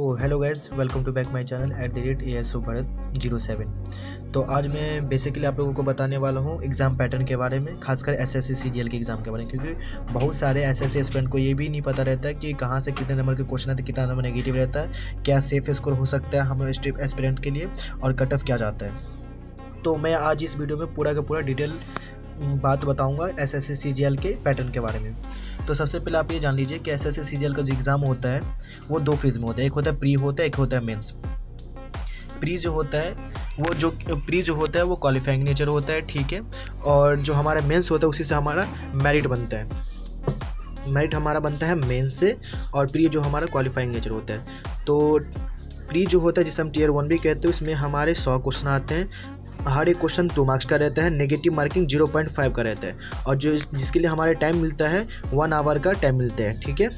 तो hello guys, welcome to back my channel @ASO Bharat 07। तो आज मैं बेसिकली आप लोगों को बताने वाला हूँ एग्ज़ाम पैटर्न के बारे में, खासकर एसएससी सीजीएल के एग्ज़ाम के बारे में, क्योंकि बहुत सारे एसएससी एस्पिरेंट को ये भी नहीं पता रहता है कि कहाँ से कितने नंबर के क्वेश्चन आते हैं, कितना नंबर नेगेटिव रहता है, क्या सेफ स्कोर हो सकता है हम एस्पिरेंट के लिए और कट ऑफ क्या जाता है। तो मैं आज इस वीडियो में पूरा का पूरा डिटेल बात बताऊंगा एसएससी सीजीएल के पैटर्न के बारे में। तो सबसे पहले आप ये जान लीजिए कि एसएससी सीजीएल का जो एग्ज़ाम होता है वो दो फेज़ में होता है, एक होता है प्री होता है, एक होता है मेंस। प्री जो होता है वो क्वालिफाइंग नेचर होता है, ठीक है। और जो हमारा मेंस होता है उसी से हमारा मेरिट बनता है। मेरिट हमारा बनता है मेंस से, और प्री जो हमारा क्वालिफाइंग नेचर होता है। तो प्री जो होता है जिसे हम टियर 1 भी कहते हैं, उसमें हमारे 100 क्वेश्चन आते हैं। हर एक क्वेश्चन 2 मार्क्स का रहता है, नेगेटिव मार्किंग 0.5 का रहता है, और जिसके लिए हमारे टाइम मिलता है 1 आवर का टाइम मिलता है, ठीक है,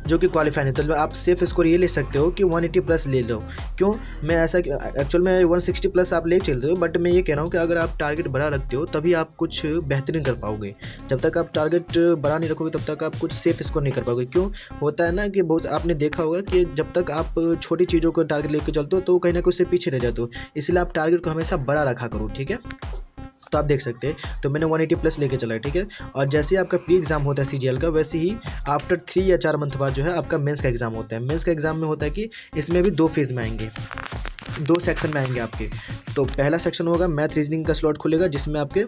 जो कि क्वालिफाई नहीं। तो आप सेफ स्कोर ये ले सकते हो कि 180 प्लस ले लो। क्यों मैं ऐसा, एक्चुअल में 160 प्लस आप ले चलते हो, बट मैं ये कह रहा हूँ कि अगर आप टारगेट बड़ा रखते हो तभी आप कुछ बेहतरीन कर पाओगे। जब तक आप टारगेट बड़ा नहीं रखोगे तब तक आप कुछ सेफ स्कोर नहीं कर पाओगे। क्यों होता है ना कि बहुत आपने देखा होगा कि जब तक आप छोटी चीज़ों को टारगेट लेकर चलते हो तो कहीं ना कहीं उससे पीछे रह जाते हो। इसलिए आप टारगेट को हमेशा बड़ा रखा करो, ठीक है। तो आप देख सकते हैं, तो मैंने 180 प्लस लेके चला है, ठीक है। और जैसे ही आपका प्री एग्जाम होता है सीजीएल का, वैसे ही आफ्टर 3 या 4 मंथ बाद जो है आपका मेंस का एग्ज़ाम होता है। मेंस का एग्ज़ाम में होता है कि इसमें भी 2 फेज़ में आएंगे, 2 सेक्शन में आएंगे आपके। तो पहला सेक्शन होगा मैथ रीजनिंग का स्लॉट खुलेगा, जिसमें आपके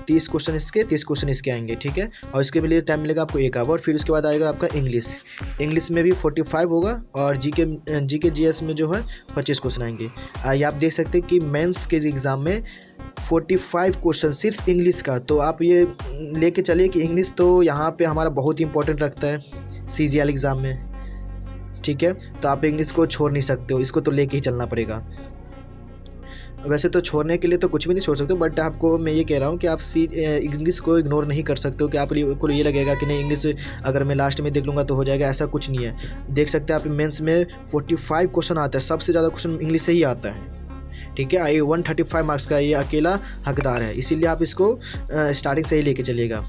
30 क्वेश्चन इसके 30 क्वेश्चन इसके आएंगे, ठीक है। और इसके लिए टाइम मिलेगा आपको 1 आवर। फिर उसके बाद आएगा आपका इंग्लिश में भी 45 होगा, और जीके जीएस में जो है 25 क्वेश्चन आएंगे। ये आप देख सकते हैं कि मेंस के एग्ज़ाम में 45 क्वेश्चन सिर्फ इंग्लिश का। तो आप ये लेके चलिए कि इंग्लिश तो यहाँ पे हमारा बहुत ही इंपॉर्टेंट रखता है सीजीएल एग्ज़ाम में, ठीक है। तो आप इंग्लिश को छोड़ नहीं सकते हो, इसको तो लेके ही चलना पड़ेगा। वैसे तो छोड़ने के लिए तो कुछ भी नहीं छोड़ सकते, बट आपको मैं ये कह रहा हूँ कि आप इंग्लिश को इग्नोर नहीं कर सकते हो कि आपको ये लगेगा कि नहीं इंग्लिश अगर मैं लास्ट में देख लूँगा तो हो जाएगा, ऐसा कुछ नहीं है। देख सकते हैं आप मेंस में 45 क्वेश्चन आता है, सबसे ज़्यादा क्वेश्चन इंग्लिश से ही आता है, ठीक है। ये 135 मार्क्स का ये अकेला हकदार है, इसीलिए आप इसको स्टार्टिंग से ही लेके चलिएगा।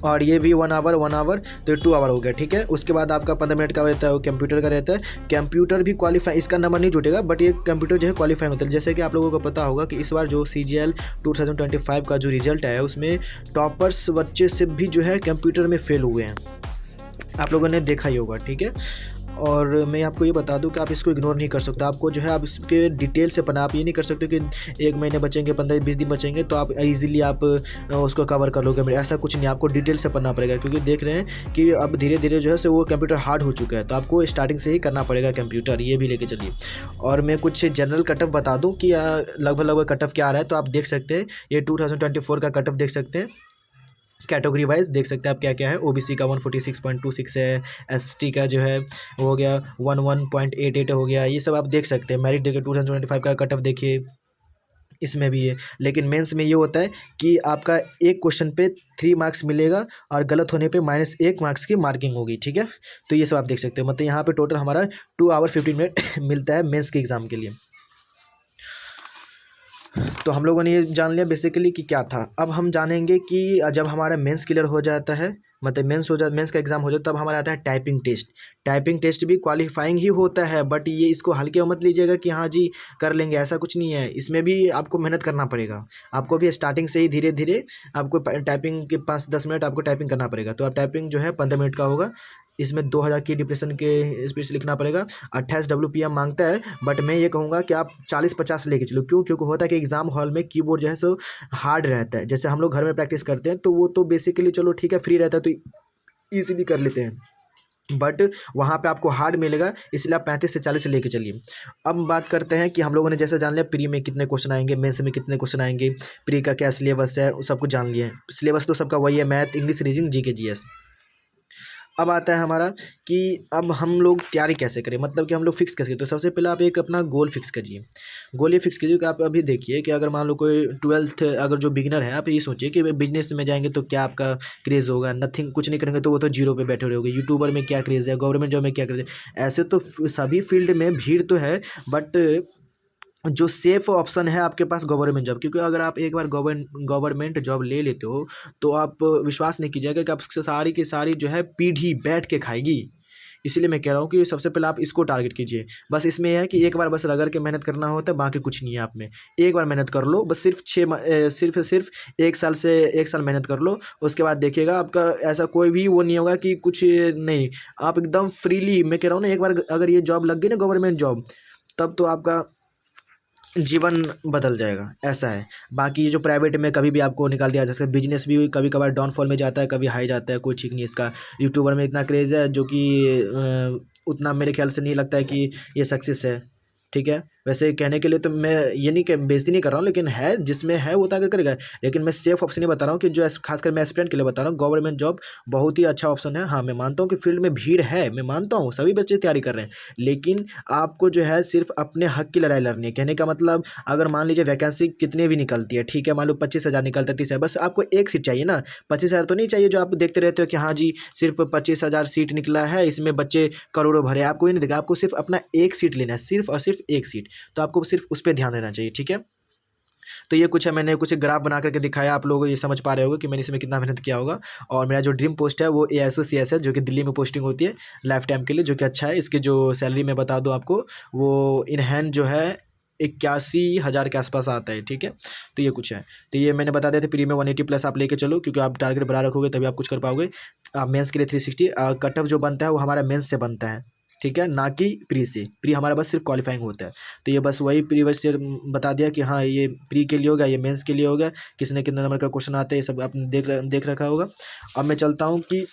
और ये भी 1 आवर तो 2 आवर हो गया, ठीक है। उसके बाद आपका 15 मिनट का रहता है, वो कंप्यूटर का रहता है। कंप्यूटर भी क्वालिफाई, इसका नंबर नहीं जुटेगा, बट ये कंप्यूटर जो है क्वालिफाई होता है। जैसे कि आप लोगों को पता होगा कि इस बार जो सीजीएल 2025 का जो रिजल्ट आया है उसमें टॉपर्स बच्चे से भी जो है कंप्यूटर में फेल हुए हैं, आप लोगों ने देखा ही होगा, ठीक है। और मैं आपको ये बता दूं कि आप इसको इग्नोर नहीं कर सकते। आपको जो है आप इसके डिटेल से पढ़ना, आप ये नहीं कर सकते कि 1 महीने बचेंगे, 15-20 दिन बचेंगे तो आप इजीली आप उसको कवर कर लोगे, ऐसा कुछ नहीं। आपको डिटेल से पढ़ना पड़ेगा, क्योंकि देख रहे हैं कि अब धीरे धीरे जो है से वो कंप्यूटर हार्ड हो चुका है, तो आपको स्टार्टिंग से ही करना पड़ेगा कंप्यूटर, ये भी लेके चलिए। और मैं कुछ जनरल कट ऑफ बता दूँ कि लगभग कट ऑफ क्या आ रहा है। तो आप देख सकते हैं ये 2024 का कट ऑफ देख सकते हैं, कैटेगरी वाइज देख सकते हैं आप क्या क्या है। ओबीसी का 146.26 है, एसटी का जो है वो हो गया 11.88 हो गया, ये सब आप देख सकते हैं। मेरिट देखिए 2025 का कट ऑफ देखिए, इसमें भी है। लेकिन मेंस में ये होता है कि आपका एक क्वेश्चन पे 3 मार्क्स मिलेगा, और गलत होने पे -1 मार्क्स की मार्किंग होगी, ठीक है। तो ये सब आप देख सकते हो, मतलब यहाँ पे टोटल हमारा 2 आवर 15 मिनट मिलता है मेंस के एग्ज़ाम के लिए। तो हम लोगों ने ये जान लिया बेसिकली कि क्या था। अब हम जानेंगे कि जब हमारा मेंस क्लियर हो जाता है, मतलब मेंस का एग्ज़ाम हो जाता है, तब हमारा आता है टाइपिंग टेस्ट। टाइपिंग टेस्ट भी क्वालिफाइंग ही होता है, बट ये इसको हल्के में मत लीजिएगा कि हाँ जी कर लेंगे, ऐसा कुछ नहीं है। इसमें भी आपको मेहनत करना पड़ेगा, आपको भी स्टार्टिंग से ही धीरे धीरे आपको टाइपिंग के 5-10 मिनट आपको टाइपिंग करना पड़ेगा। तो आप टाइपिंग जो है 15 मिनट का होगा, इसमें 2000 की डिप्रेशन के स्पीड से लिखना पड़ेगा। 28 WPM मांगता है, बट मैं ये कहूँगा कि आप 40-50 लेके चलो। क्यों? क्योंकि होता है कि एग्ज़ाम हॉल में कीबोर्ड जो है सो हार्ड रहता है। जैसे हम लोग घर में प्रैक्टिस करते हैं तो वो तो बेसिकली चलो ठीक है, फ्री रहता है तो ईज़िली कर लेते हैं, बट वहाँ पे आपको हार्ड मिलेगा, इसलिए आप 35 से 40 लेके चलिए। अब बात करते हैं कि हम लोगों ने जैसे जान लिया प्री में कितने क्वेश्चन आएंगे, मेंस में कितने क्वेश्चन आएंगे, प्री का क्या सिलेबस है, सब कुछ जान लिए। सिलेबस तो सबका वही है, math, English, reasoning, GK, GS. अब आता है हमारा कि अब हम लोग तैयारी कैसे करें, मतलब कि हम लोग फिक्स कैसे करें। तो सबसे पहले आप एक अपना गोल फिक्स करिए। गोल ये फिक्स कीजिए कि आप अभी देखिए कि अगर मान लो कोई 12th अगर जो बिगिनर है, आप ये सोचिए कि बिजनेस में जाएंगे तो क्या आपका क्रेज़ होगा, नथिंग, कुछ नहीं करेंगे तो वो तो जीरो पे बैठे रहोगे। यूट्यूबर में क्या क्रेज़ है, गवर्नमेंट जॉब में क्या क्रेज़ है, ऐसे तो सभी फील्ड में भीड़ तो है, बट जो सेफ ऑप्शन है आपके पास गवर्नमेंट जॉब। क्योंकि अगर आप एक बार गवर्नमेंट जॉब ले लेते हो तो आप विश्वास नहीं कीजिएगा कि आप सारी की सारी जो है पीढ़ी बैठ के खाएगी। इसीलिए मैं कह रहा हूँ कि सबसे पहले आप इसको टारगेट कीजिए। बस इसमें यह है कि एक बार बस रगड़ के मेहनत करना होता है, बाकी कुछ नहीं है। आप में एक बार मेहनत कर लो, बस सिर्फ 1 साल मेहनत कर लो। उसके बाद देखिएगा आपका ऐसा कोई भी वो नहीं होगा कि कुछ नहीं, आप एकदम फ्रीली, मैं कह रहा हूँ ना, एक बार अगर ये जॉब लग गई ना, गवर्नमेंट जॉब, तब तो आपका जीवन बदल जाएगा, ऐसा है। बाकी जो प्राइवेट में कभी भी आपको निकाल दिया जा सकता है। बिजनेस भी कभी कभार डाउनफॉल में जाता है, कभी हाई जाता है, कोई ठीक नहीं इसका। यूट्यूबर में इतना क्रेज़ है जो कि उतना मेरे ख्याल से नहीं लगता है कि ये सक्सेस है, ठीक है। वैसे कहने के लिए तो मैं ये नहीं कि बेइज्जती नहीं कर रहा हूँ, लेकिन है जिसमें है वो तो आगे करेगा। लेकिन मैं सेफ ऑप्शन ही बता रहा हूँ कि जो खासकर मैं एस्पिरेंट के लिए बता रहा हूँ, गवर्नमेंट जॉब बहुत ही अच्छा ऑप्शन है। हाँ, मैं मानता हूँ कि फील्ड में भीड़ है, मैं मानता हूँ सभी बच्चे तैयारी कर रहे हैं, लेकिन आपको जो है सिर्फ अपने हक की लड़ाई लड़नी है। कहने का मतलब, अगर मान लीजिए वैकेंसी कितनी भी निकलती है, ठीक है, मान लो 25,000 निकलता है, 30,000, बस आपको एक सीट चाहिए ना। 25,000 तो नहीं चाहिए जो आप देखते रहते हो कि हाँ जी सिर्फ 25,000 सीट निकला है, इसमें बच्चे करोड़ों भरे। आपको ये नहीं देखा, आपको सिर्फ अपना एक सीट लेना है, सिर्फ और सिर्फ एक सीट। तो आपको सिर्फ उस पर ध्यान देना चाहिए, ठीक है। तो ये कुछ है, मैंने कुछ ग्राफ बना करके दिखाया, आप लोग ये समझ पा रहे होगे कि मैंने इसमें कितना मेहनत किया होगा। और मेरा जो ड्रीम पोस्ट है वो ASO CS है, जो कि दिल्ली में पोस्टिंग होती है लाइफ टाइम के लिए, जो कि अच्छा है। इसकी जो सैलरी मैं बता दूं आपको, वो इन हैंड जो है 81,000 के आसपास आता है, ठीक है। तो ये कुछ है, तो ये मैंने बता दिया था। प्री में 180+ आप लेके चलो, क्योंकि आप टारगेट बड़ा रखोगे तभी आप कुछ कर पाओगे। मेंस के लिए 360 कट ऑफ जो बनता है वो हमारा मेंस से बनता है, ठीक है, ना कि प्री से। प्री हमारा बस सिर्फ क्वालिफाइंग होता है। तो ये बस वही प्री बस बता दिया कि हाँ ये प्री के लिए होगा, ये मेंस के लिए होगा, किसने कितने नंबर का क्वेश्चन आता है, ये सब आपने देख रखा होगा। अब मैं चलता हूँ कि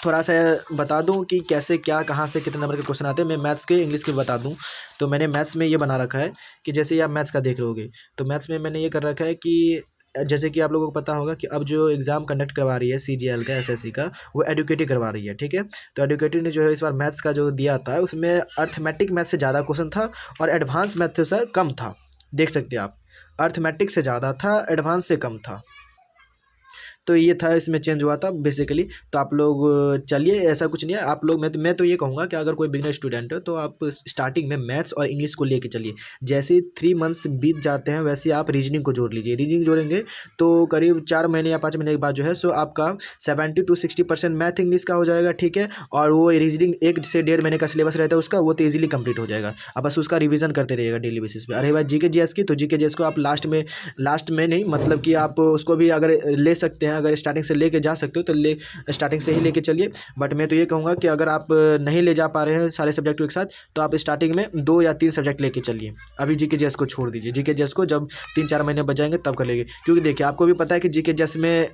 थोड़ा सा बता दूं कि कैसे क्या कहाँ से कितने नंबर के क्वेश्चन आते हैं। मैं मैथ्स के इंग्लिश के बता दूं, तो मैंने मैथ्स में ये बना रखा है कि जैसे ये आप मैथ्स का देख रहे होगे, तो मैथ्स में मैंने ये कर रखा है कि जैसे कि आप लोगों को पता होगा कि अब जो एग्ज़ाम कंडक्ट करवा रही है CGL का, SSC का, वो एडुकेटिव करवा रही है, ठीक है। तो एडुकेटिव ने जो है इस बार मैथ्स का जो दिया था, उसमें अर्थमेटिक मैथ से ज़्यादा क्वेश्चन था और एडवांस मैथ से कम था। देख सकते हैं आप, अर्थमेटिक से ज़्यादा था, एडवांस से कम था। तो ये था, इसमें चेंज हुआ था बेसिकली। तो आप लोग चलिए, ऐसा कुछ नहीं है। आप लोग, मैं तो ये कहूँगा कि अगर कोई बिगनर स्टूडेंट है तो आप स्टार्टिंग में मैथ्स और इंग्लिश को लेके चलिए। जैसे ही 3 मंथ्स बीत जाते हैं वैसे आप रीजनिंग को जोड़ लीजिए। रीजनिंग जोड़ेंगे तो करीब 4 महीने या 5 महीने के बाद जो है सो आपका 70 to 60% मैथ इंग्लिश का हो जाएगा, ठीक है। और वो रीजनिंग 1 से 1.5 महीने का सिलेबस रहता है उसका, वो तो ईजिली कंप्लीट हो जाएगा। अब बस उसका रिवीजन करते रहिएगा डेली बेसिस पे। अरे भाई GK GS की, तो GK GS को आप लास्ट में नहीं, मतलब कि आप उसको भी अगर ले सकते हैं, अगर स्टार्टिंग से लेके जा सकते हो तो स्टार्टिंग से ही लेके चलिए। बट मैं तो ये कहूँगा कि अगर आप नहीं ले जा पा रहे हैं सारे सब्जेक्ट एक साथ, तो आप स्टार्टिंग में 2 या 3 सब्जेक्ट लेके चलिए। अभी GK GS को छोड़ दीजिए। GK GS को जब 3-4 महीने बचाएंगे तब कर लेंगे, क्योंकि देखिए आपको भी पता है कि GK GS में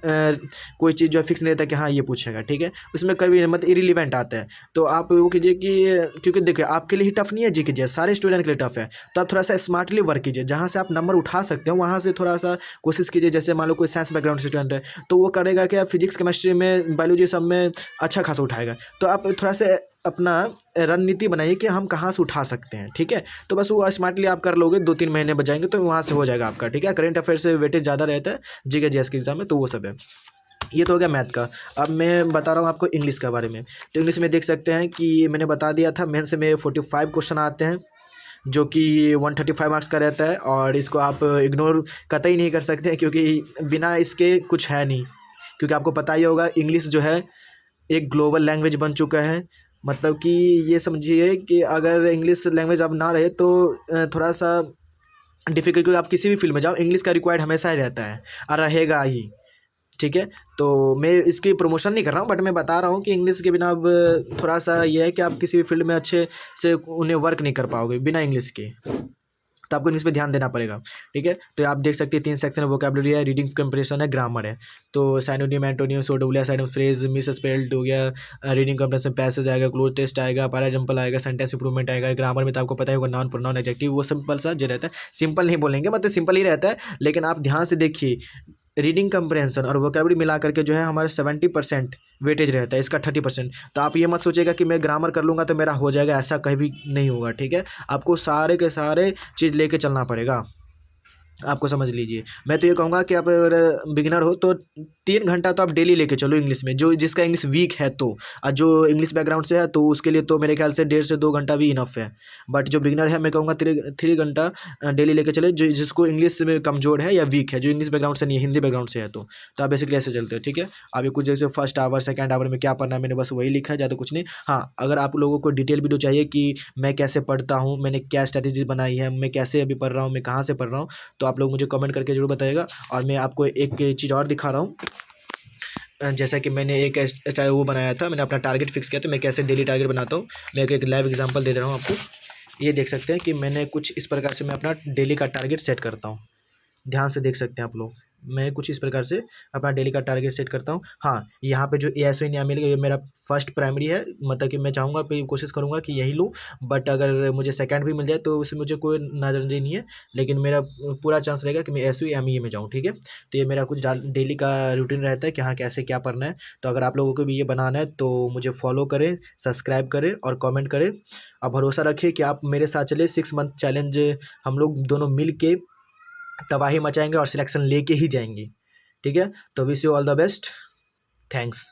कोई चीज़ जो है फिक्स नहीं रहता कि हाँ ये पूछेगा, ठीक है। उसमें कभी मतलब इरिलीवेंट आता है। तो आप वो कीजिए कि, क्योंकि देखिए आपके लिए ही टफ नहीं है GK GS, सारे स्टूडेंट के लिए टफ है। तो आप थोड़ा सा स्मार्टली वर्क कीजिए, जहाँ से आप नंबर उठा सकते हो वहाँ से थोड़ा सा कोशिश कीजिए। जैसे मान लो कोई साइंस बैकग्राउंड स्टूडेंट है तो वो करेगा क्या, फिजिक्स केमिस्ट्री में, बायोलॉजी सब में अच्छा खासा उठाएगा। तो आप थोड़ा सा अपना रणनीति बनाइए कि हम कहाँ से उठा सकते हैं, ठीक है। तो बस वो स्मार्टली आप कर लोगे, 2-3 महीने बचाएंगे तो वहाँ से हो जाएगा आपका, ठीक है। करंट अफेयर से वेटेज ज़्यादा रहता है GK GS के एग्जाम में, तो वो सब है। ये तो हो गया मैथ का। अब मैं बता रहा हूँ आपको इंग्लिश के बारे में। तो इंग्लिश में देख सकते हैं कि मैंने बता दिया था, मेंस में 45 क्वेश्चन आते हैं, जो कि 135 मार्क्स का रहता है। और इसको आप इग्नोर कतई नहीं कर सकते, क्योंकि बिना इसके कुछ है नहीं। क्योंकि आपको पता ही होगा इंग्लिश जो है एक ग्लोबल लैंग्वेज बन चुका है। मतलब कि ये समझिए कि अगर इंग्लिश लैंग्वेज अब ना रहे तो थोड़ा सा डिफिकल्ट, क्योंकि आप किसी भी फील्ड में जाओ इंग्लिश का रिक्वायर्ड हमेशा ही रहता है और रहेगा ही, ठीक है। तो मैं इसकी प्रमोशन नहीं कर रहा हूँ, बट मैं बता रहा हूँ कि इंग्लिश के बिना अब थोड़ा सा ये है कि आप किसी भी फील्ड में अच्छे से उन्हें वर्क नहीं कर पाओगे बिना इंग्लिश के। तो आपको इंग्लिश पे ध्यान देना पड़ेगा, ठीक है। तो आप देख सकते हैं 3 सेक्शन है, वोकैबुलरी है, रीडिंग कंप्रेशन है, ग्रामर है। तो साइनोनिम, एंटोनिम, सोडोबुलिया, साइड फ्रेज, मिस स्पेल्ड हो गया, रीडिंग कंप्रेशन, पैसेज आएगा, क्लोज टेस्ट आएगा, पैरा एग्जाम्पल आएगा, सेंटेंस इंप्रूवमेंट आएगा। ग्रामर में तो आपको पता ही होगा, नाउन, प्रोनाउन, एडजेक्टिव, वो सिंपल सा जो रहता है, सिंपल नहीं बोलेंगे, मतलब सिंपल ही रहता है, लेकिन आप ध्यान से देखिए रीडिंग कंप्रेहेंशन और वोकैबुलरी मिला करके जो है हमारा 70% वेटेज रहता है, इसका 30%। तो आप ये मत सोचिएगा कि मैं ग्रामर कर लूँगा तो मेरा हो जाएगा, ऐसा कभी भी नहीं होगा, ठीक है। आपको सारे के सारे चीज़ लेके चलना पड़ेगा। आपको समझ लीजिए। मैं तो ये कहूँगा कि आप अगर बिगिनर हो तो 3 घंटा तो आप डेली लेके चलो इंग्लिश में, जो जिसका इंग्लिश वीक है तो। और जो इंग्लिश बैकग्राउंड से है तो उसके लिए तो मेरे ख्याल से 1.5 से 2 घंटा भी इनफ है। बट जो बिगिनर है मैं कहूँगा 3 घंटा डेली लेके चले, जो जिसको इंग्लिश में कमज़ोर है या वीक है, जो इंग्लिश बैकग्राउंड से नहीं है, हिंदी बैकग्राउंड से है तो आप बेसिकली ऐसे चलते हो, ठीक है। अभी कुछ जैसे फर्स्ट आवर सेकंड आवर में क्या पढ़ना है मैंने बस वही लिखा है, ज़्यादा कुछ नहीं। हाँ, अगर आप लोगों को डिटेल वीडियो चाहिए कि मैं कैसे पढ़ता हूँ, मैंने क्या स्ट्रैटेजी बनाई है, मैं कैसे अभी पढ़ रहा हूँ, मैं कहाँ से पढ़ रहा हूँ, तो आप लोग मुझे कमेंट करके ज़रूर बताइएगा। और मैं आपको एक चीज़ और दिखा रहा हूँ। जैसा कि मैंने एक चाहे वो बनाया था, मैंने अपना टारगेट फिक्स किया था, मैं कैसे डेली टारगेट बनाता हूँ। मैं एक लाइव एग्जांपल दे रहा हूँ आपको। ये देख सकते हैं कि मैंने कुछ इस प्रकार से मैं अपना डेली का टारगेट सेट करता हूँ। ध्यान से देख सकते हैं आप लोग, मैं कुछ इस प्रकार से अपना डेली का टारगेट सेट करता हूँ। हाँ, यहाँ पे जो एएसओ इनाम मिलेगा ये मेरा फर्स्ट प्राइमरी है, मतलब कि मैं चाहूँगा फिर कोशिश करूँगा कि यही लूँ। बट अगर मुझे सेकंड भी मिल जाए तो उससे मुझे कोई नाराज़गी नहीं है, लेकिन मेरा पूरा चांस रहेगा कि मैं एएसओ एमईए में जाऊँ, ठीक है। तो ये मेरा कुछ डेली का रूटीन रहता है कि हाँ कैसे क्या पढ़ना है। तो अगर आप लोगों को भी ये बनाना है तो मुझे फॉलो करें, सब्सक्राइब करें और कमेंट करें। और भरोसा रखें कि आप मेरे साथ चले 6 मंथ चैलेंज, हम लोग दोनों मिल के तबाही मचाएंगे और सिलेक्शन लेके ही जाएंगे, ठीक है। तो wish you all the best, thanks.